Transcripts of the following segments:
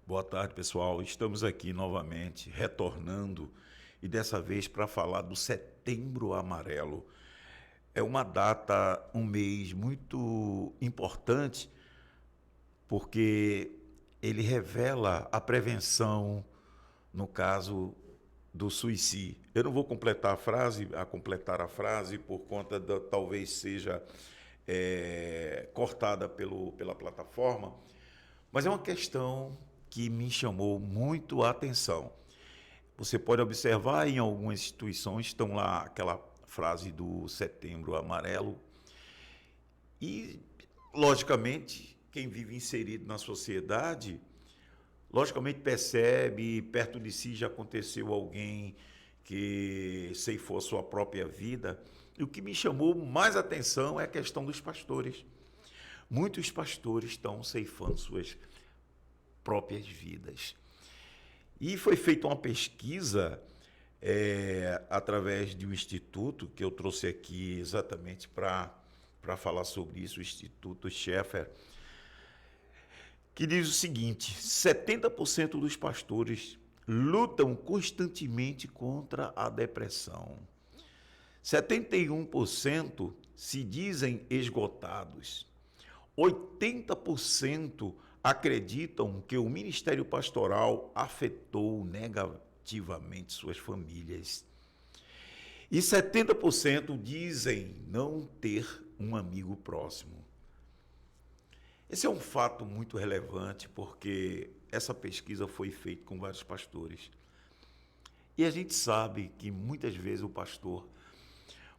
Boa tarde, pessoal. Estamos aqui novamente, retornando, e dessa vez para falar do Setembro Amarelo. É uma data, um mês muito importante, porque ele revela a prevenção, no caso do suicídio. Eu não vou completar a frase por conta da talvez seja cortada pela plataforma, mas é uma questão que me chamou muito a atenção. Você pode observar em algumas instituições, estão lá aquela frase do Setembro Amarelo, e, logicamente, quem vive inserido na sociedade, logicamente percebe, perto de si já aconteceu alguém que ceifou a sua própria vida. E o que me chamou mais atenção é a questão dos pastores. Muitos pastores estão ceifando suas próprias vidas. E foi feita uma pesquisa através de um instituto que eu trouxe aqui exatamente para falar sobre isso, o Instituto Schaeffer, que diz o seguinte: 70% dos pastores lutam constantemente contra a depressão. 71% se dizem esgotados. 80% acreditam que o ministério pastoral afetou negativamente suas famílias. E 70% dizem não ter um amigo próximo. Esse é um fato muito relevante, porque essa pesquisa foi feita com vários pastores. E a gente sabe que muitas vezes o pastor,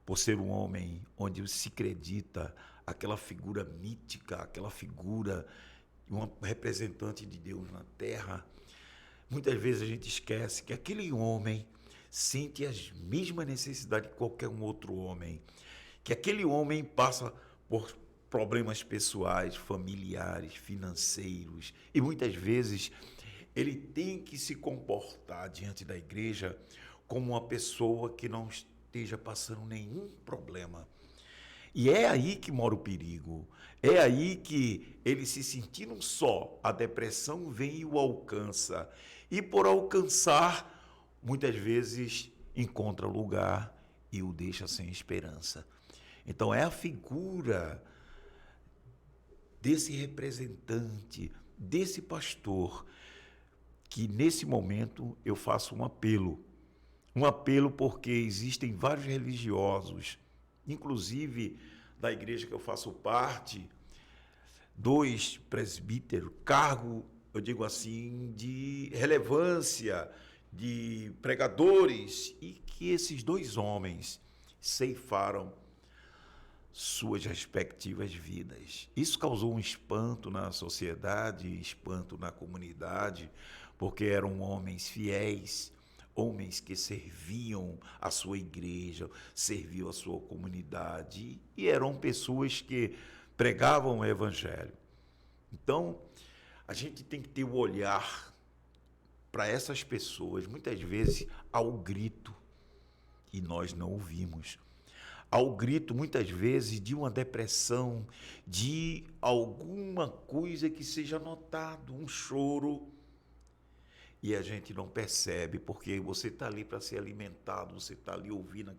por ser um homem onde se acredita aquela figura mítica, aquela figura de um representante de Deus na terra, muitas vezes a gente esquece que aquele homem sente as mesmas necessidades que qualquer um outro homem, que aquele homem passa por problemas pessoais, familiares, financeiros, e muitas vezes ele tem que se comportar diante da igreja como uma pessoa que não esteja passando nenhum problema. E é aí que mora o perigo. É aí que ele, se sentindo só, a depressão vem e o alcança. E por alcançar, muitas vezes encontra lugar e o deixa sem esperança. Então é a figura desse representante, desse pastor, que nesse momento eu faço um apelo. Um apelo porque existem vários religiosos, inclusive da igreja que eu faço parte, 2 presbíteros, cargo, eu digo assim, de relevância, de pregadores, e que esses 2 homens ceifaram suas respectivas vidas. Isso causou um espanto na sociedade, espanto na comunidade, porque eram homens fiéis, homens que serviam a sua igreja, serviam a sua comunidade, e eram pessoas que pregavam o evangelho. Então, a gente tem que ter o olhar para essas pessoas, muitas vezes ao grito, e nós não ouvimos. Ao grito, muitas vezes, de uma depressão, de alguma coisa que seja notado, um choro, e a gente não percebe, porque você está ali para ser alimentado, você está ali ouvindo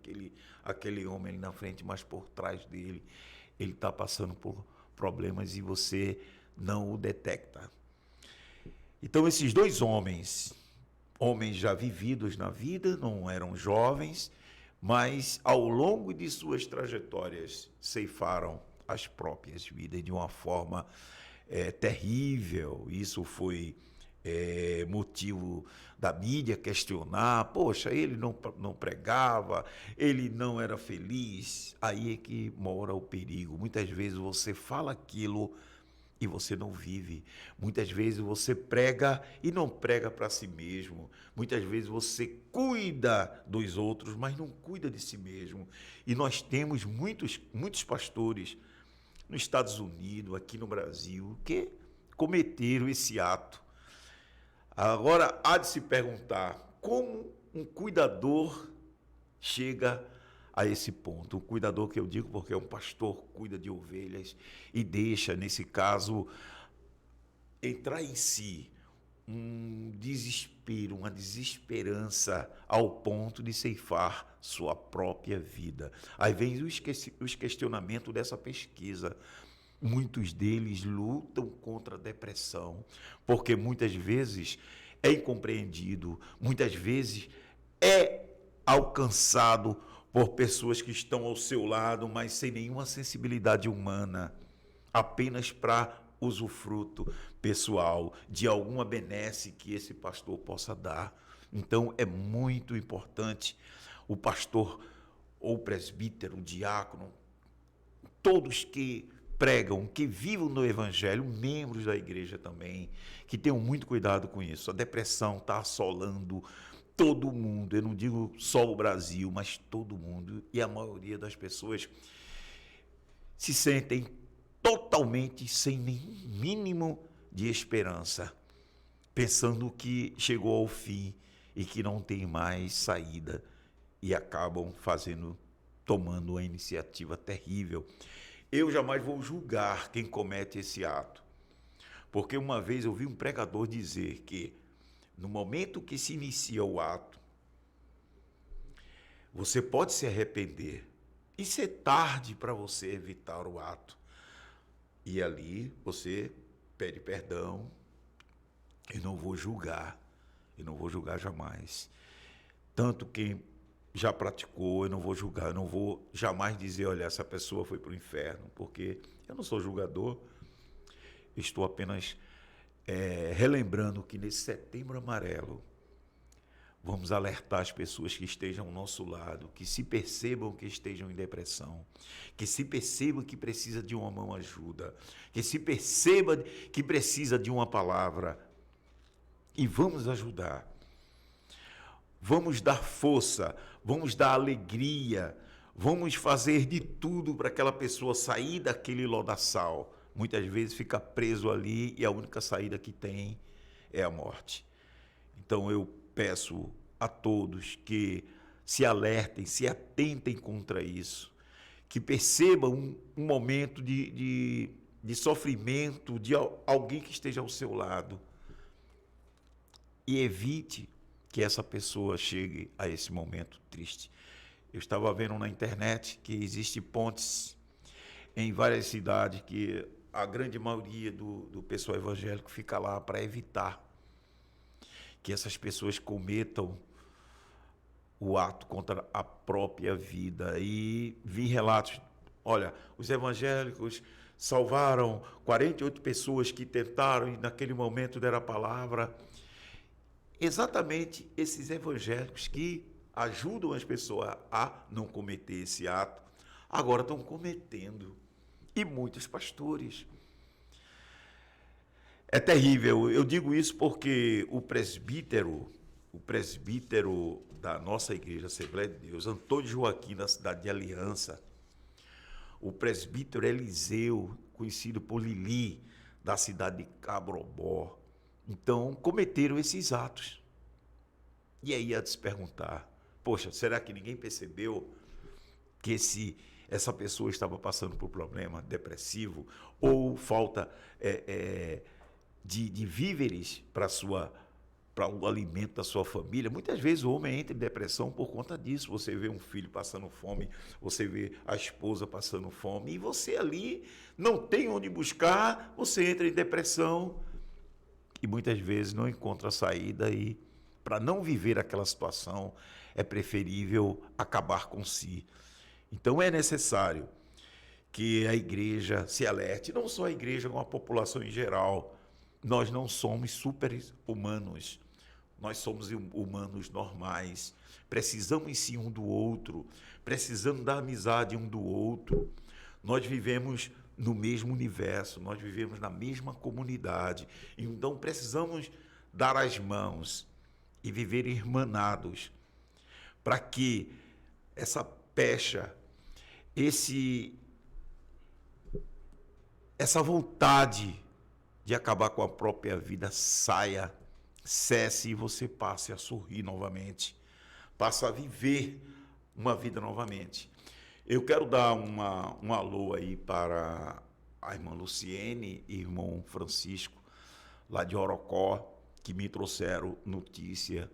aquele homem ali na frente, mas por trás dele, ele está passando por problemas e você não o detecta. Então, esses 2 homens, homens já vividos na vida, não eram jovens, mas ao longo de suas trajetórias ceifaram as próprias vidas de uma forma terrível. Isso foi motivo da mídia questionar: poxa, ele não pregava, ele não era feliz. Aí é que mora o perigo. Muitas vezes você fala aquilo e você não vive. Muitas vezes você prega e não prega para si mesmo. Muitas vezes você cuida dos outros, mas não cuida de si mesmo. E nós temos muitos pastores nos Estados Unidos, aqui no Brasil, que cometeram esse ato. Agora, há de se perguntar como um cuidador chega a esse ponto. Um cuidador, que eu digo porque é um pastor, cuida de ovelhas e deixa, nesse caso, entrar em si um desespero, uma desesperança ao ponto de ceifar sua própria vida. Aí vem os questionamentos dessa pesquisa. Muitos deles lutam contra a depressão, porque muitas vezes é incompreendido, muitas vezes é alcançado por pessoas que estão ao seu lado, mas sem nenhuma sensibilidade humana, apenas para usufruto pessoal de alguma benesse que esse pastor possa dar. Então é muito importante o pastor ou presbítero, o diácono, todos que pregam, que vivam no evangelho, membros da igreja também, que tenham muito cuidado com isso. A depressão está assolando todo mundo, eu não digo só o Brasil, mas todo mundo, e a maioria das pessoas se sentem totalmente sem nenhum mínimo de esperança, pensando que chegou ao fim e que não tem mais saída, e acabam tomando uma iniciativa terrível. Eu jamais vou julgar quem comete esse ato, porque uma vez eu vi um pregador dizer que no momento que se inicia o ato, você pode se arrepender e ser tarde para você evitar o ato. E ali você pede perdão. Eu não vou julgar jamais. Tanto quem já praticou, eu não vou julgar, eu não vou jamais dizer, olha, essa pessoa foi para o inferno, porque eu não sou julgador, estou apenas relembrando que nesse Setembro Amarelo, vamos alertar as pessoas que estejam ao nosso lado, que se percebam que estejam em depressão, que se percebam que precisa de uma mão ajuda, que se perceba que precisa de uma palavra, e vamos ajudar. Vamos dar força, vamos dar alegria, vamos fazer de tudo para aquela pessoa sair daquele lodaçal. Muitas vezes fica preso ali e a única saída que tem é a morte. Então eu peço a todos que se alertem, se atentem contra isso, que percebam um momento de sofrimento de alguém que esteja ao seu lado e evite que essa pessoa chegue a esse momento triste. Eu estava vendo na internet que existem pontes em várias cidades que a grande maioria do pessoal evangélico fica lá para evitar que essas pessoas cometam o ato contra a própria vida. E vi relatos, olha, os evangélicos salvaram 48 pessoas que tentaram e naquele momento deram a palavra. Exatamente esses evangélicos que ajudam as pessoas a não cometer esse ato, agora estão cometendo. E muitos pastores. É terrível. Eu digo isso porque o presbítero da nossa igreja Assembleia de Deus, Antônio Joaquim, da cidade de Aliança, o presbítero Eliseu, conhecido por Lili, da cidade de Cabrobó, então cometeram esses atos. E aí ia se perguntar, poxa, será que ninguém percebeu que essa pessoa estava passando por problema depressivo ou falta de víveres para o alimento da sua família? Muitas vezes o homem entra em depressão por conta disso. Você vê um filho passando fome, você vê a esposa passando fome, e você ali não tem onde buscar, você entra em depressão e muitas vezes não encontra saída, e para não viver aquela situação é preferível acabar com si. Então é necessário que a igreja se alerte, não só a igreja, como a população em geral. Nós não somos super-humanos, nós somos humanos normais, precisamos sim um do outro, precisamos da amizade um do outro. Nós vivemos no mesmo universo, nós vivemos na mesma comunidade, então precisamos dar as mãos e viver irmanados, para que essa pecha, essa vontade de acabar com a própria vida saia, cesse, e você passe a sorrir novamente, passe a viver uma vida novamente. Eu quero dar um alô aí para a irmã Luciene e irmão Francisco, lá de Orocó, que me trouxeram notícia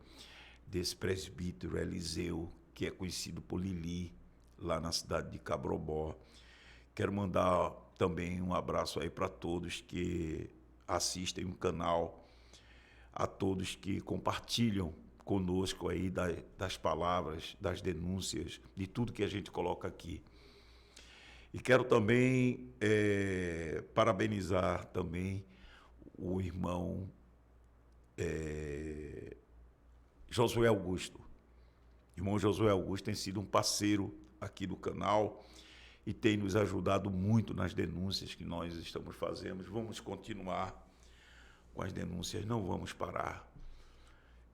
desse presbítero Eliseu, que é conhecido por Lili, lá na cidade de Cabrobó. Quero mandar também um abraço aí para todos que assistem o canal, a todos que compartilham conosco aí das palavras, das denúncias, de tudo que a gente coloca aqui. E quero também parabenizar também o irmão Josué Augusto. O irmão Josué Augusto tem sido um parceiro aqui do canal e tem nos ajudado muito nas denúncias que nós estamos fazendo. Vamos continuar com as denúncias, não vamos parar.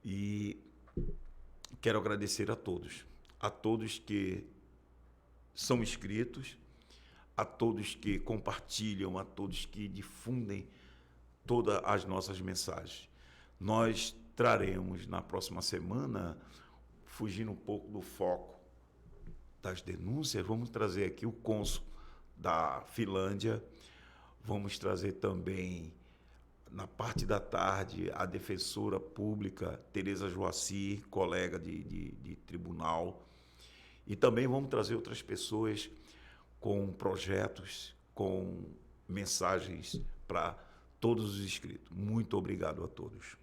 E quero agradecer a todos que são inscritos, a todos que compartilham, a todos que difundem todas as nossas mensagens. Nós traremos na próxima semana, fugindo um pouco do foco das denúncias, vamos trazer aqui o cônsul da Finlândia, vamos trazer também, na parte da tarde, a defensora pública Tereza Joaci, colega de tribunal, e também vamos trazer outras pessoas com projetos, com mensagens para todos os inscritos. Muito obrigado a todos.